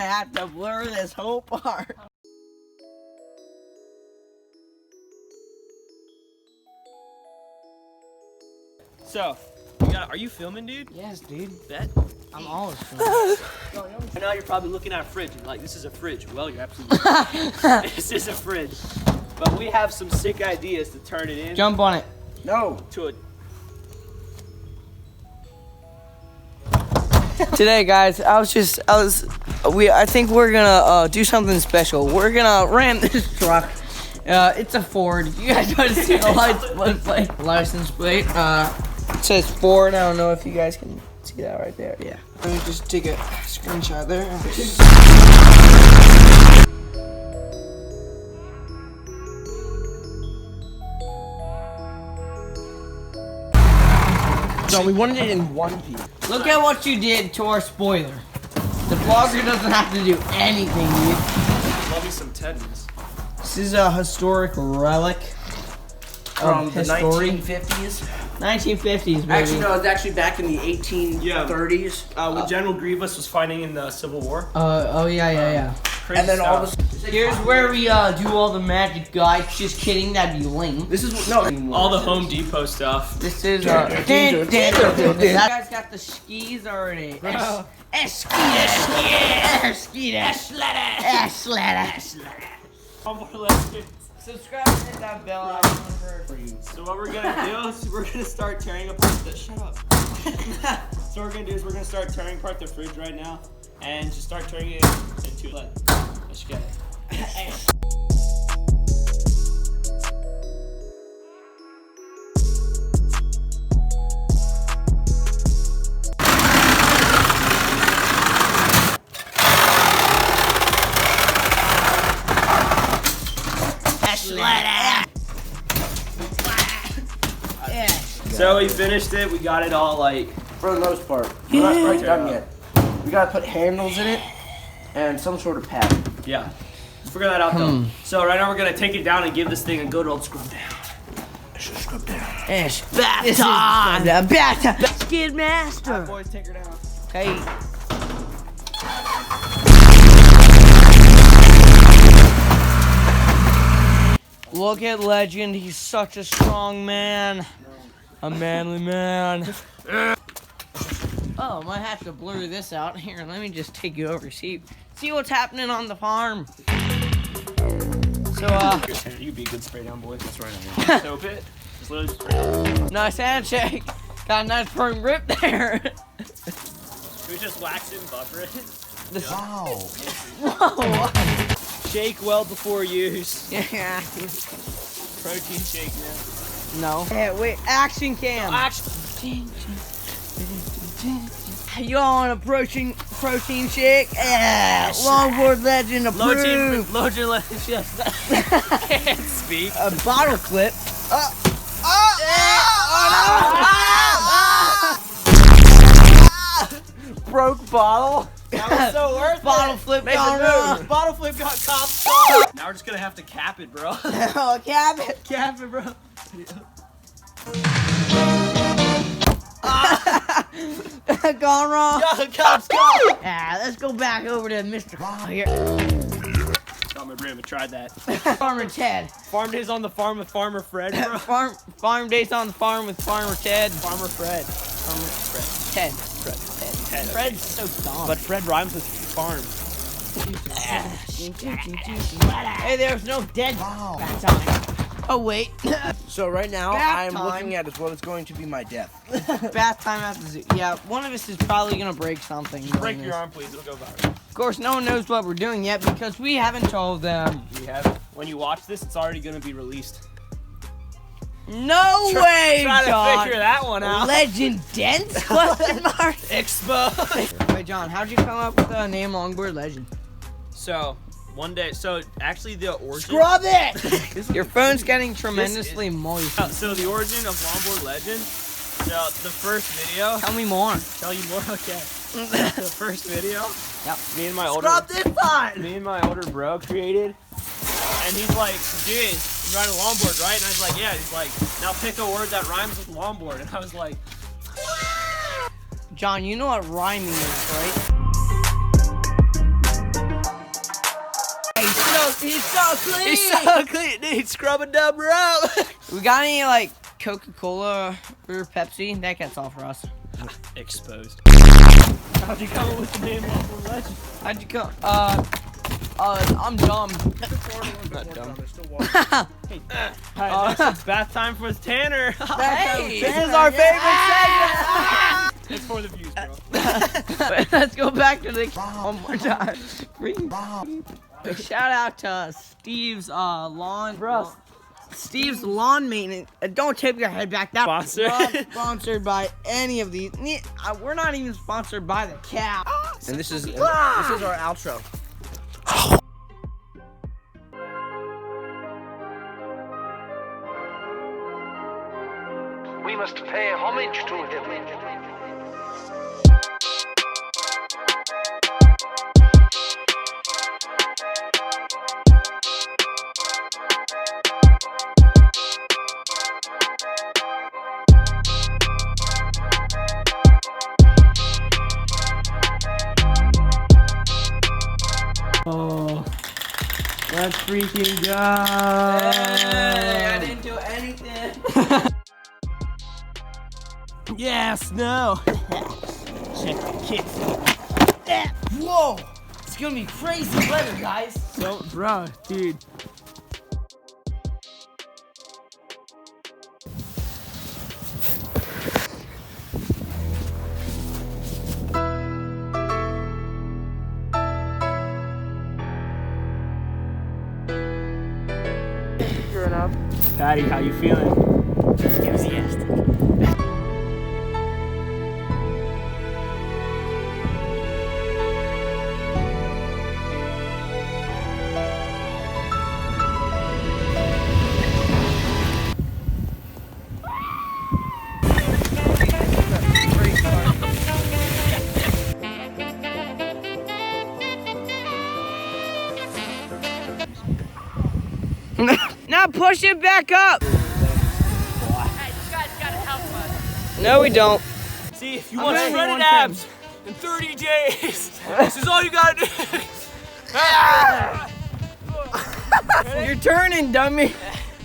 have to blur this whole part. So, are you filming, dude? Yes, dude. Bet. I'm always filming. Right now you're probably looking at a fridge and like, this is a fridge. Well, you're absolutely right. This is a fridge. But we have some sick ideas to turn it in. Jump on it. No. To a... Today, guys, I think we're gonna do something special. We're gonna ram this truck. It's a Ford. You guys gotta see the license plate. It says Ford. I don't know if you guys can see that right there. Yeah. Let me just take a screenshot there. So we wanted it in one piece. Look at what you did to our spoiler. The vlogger doesn't have to do anything, dude. Love me some Tedmans. This is a historic relic From the 1950s. 1950s, baby. Actually, no, it's actually back in the 1830s. When General Grievous was fighting in the Civil War. Oh yeah. And then all the... Here's where we do all the magic, guys. Just kidding, that'd be lame. This is... No. All the Home Depot stuff. This is that guy's got the skis already. Subscribe and hit that bell icon for you. So what we're gonna do is we're gonna start tearing apart the... Shut up. So what we're gonna do is we're gonna start tearing apart the fridge right now. And just start turning it into like... Let's get it. So we finished it. We got it all like... For the most part. We're not quite done yet. We gotta put handles in it and some sort of pad. Yeah. Figure that out though. So right now we're gonna take it down and give this thing a good old scrub down. Scrub down. Bath time! Bath time! Skid Master! Alright, boys, take her down. Okay. Look at Legend, he's such a strong man. A manly man. Oh, might have to blur this out. Here, let me just take you over. See what's happening on the farm. So, You'd be a good spray down boy. That's right on here. Soap it. Just let it spray down. nice handshake. Got a nice firm grip there. We just wax it and buffer it. Wow. Whoa. Shake well before use. Yeah. Protein shake, man. No. Hey, wait, action cam. No, action. You all want a protein shake? Yeah. Longboard Legend approved. Load your legs. Yes. Can't speak. A bottle flip. Broke bottle. That was so worth it. Bottle flip gone wrong. Bottle flip got copped. Now we're just gonna have to cap it, bro. Oh, cap it. Cap it, bro. Gone wrong. Cops. Yeah, let's go back over to Mr. Here. Got my brain, but tried that. Farmer Ted. Farm days on the farm with Farmer Fred, bro. Farm days on the farm with Farmer Ted. Farmer Fred. Farmer Fred. Ted. Ted. Fred's so dumb. But Fred rhymes with farm. Hey, there's no dead bath time. Oh, wait. So right now, Bath I'm time. looking at is what is going to be my death. Bath time at the zoo. Yeah, one of us is probably going to break something. Break your arm, please. It'll go viral. Of course, no one knows what we're doing yet because we haven't told them. We have. When you watch this, it's already going to be released. No way, Try John. to figure that one out. Legend dense? Question mark. Expo. Wait, John, how'd you come up with the name Longboard Legend? So, one day, actually the origin. Scrub it! Your phone's getting tremendously moist. So the origin of Longboard Legend, the first video. Tell me more. Tell you more, okay. The first video. Yep. Me and my older. Scrub this part! Me and my older bro created. And he's like, dude, you ride a longboard, right? And I was like, yeah. He's like, now pick a word that rhymes with longboard. And I was like, John, you know what rhyming is, right? He's so clean. He's so clean. Dude, scrub a dub up. We got any like Coca-Cola or Pepsi? That gets all for us. Exposed. How'd you come up with the name Local Legend? How'd you come? I'm dumb. Not dumb. Alright, next it's bath time for Tanner. Hey, this is our favorite segment. It's for the views, bro. Let's go back to the one more time. Shout out to Steve's lawn. Bro. Steve's lawn maintenance. Don't tip your head back. That Sponsor. not sponsored by any of these. We're not even sponsored by the cow. And this is our outro. We must pay homage to him. Oh, let's freaking go. Hey, I didn't do anything. Yes, no. Check the kicks. Whoa! It's gonna be crazy weather, guys. So, bro, dude. Patty, how you feeling? Enthusiastic. Now push it back up. Hey, you guys gotta help us. No, we don't. See, if you want shredded abs in 30 days, this is all you gotta do. You're turning, dummy.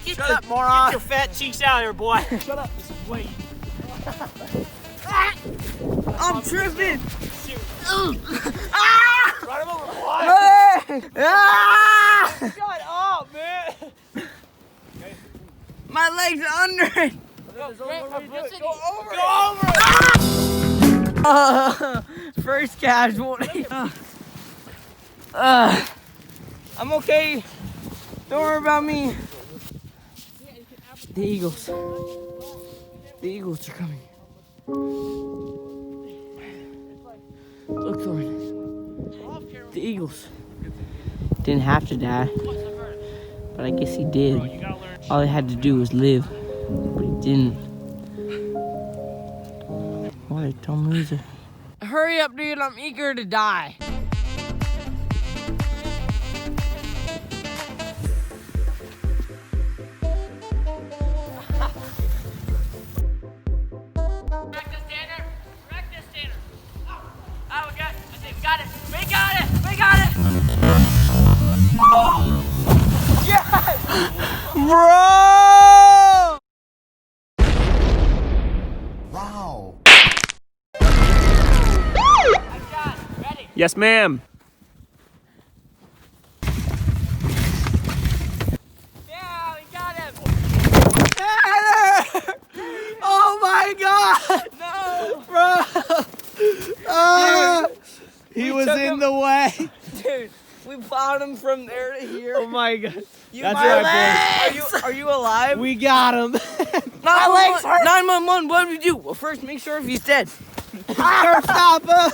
Shut up, moron. Get your fat cheeks out of here, boy. Shut up. This is weight. I'm tripping. Run him over, boy. Shut up, man. My legs are under it. Go over. First casualty. I'm okay. Don't worry about me. The Eagles. The Eagles are coming. Look, Thorne. The Eagles. Didn't have to die. But I guess he did. All he had to do was live. But he didn't. What a dumb loser. Hurry up, dude. I'm eager to die. Practice, Tanner. Practice, Tanner. Oh, we got it. I think we got it. We got it. We got it. Bro! Wow. Ready? Yes, ma'am. Yeah, we got him. Oh my god! No! Bro! He was in the way. Dude, we plowed him from there to here. Oh my god. You That's my right, legs! Are you alive? We got him. My legs hurt! 911, what do we do? Well, first make sure if he's dead. Papa.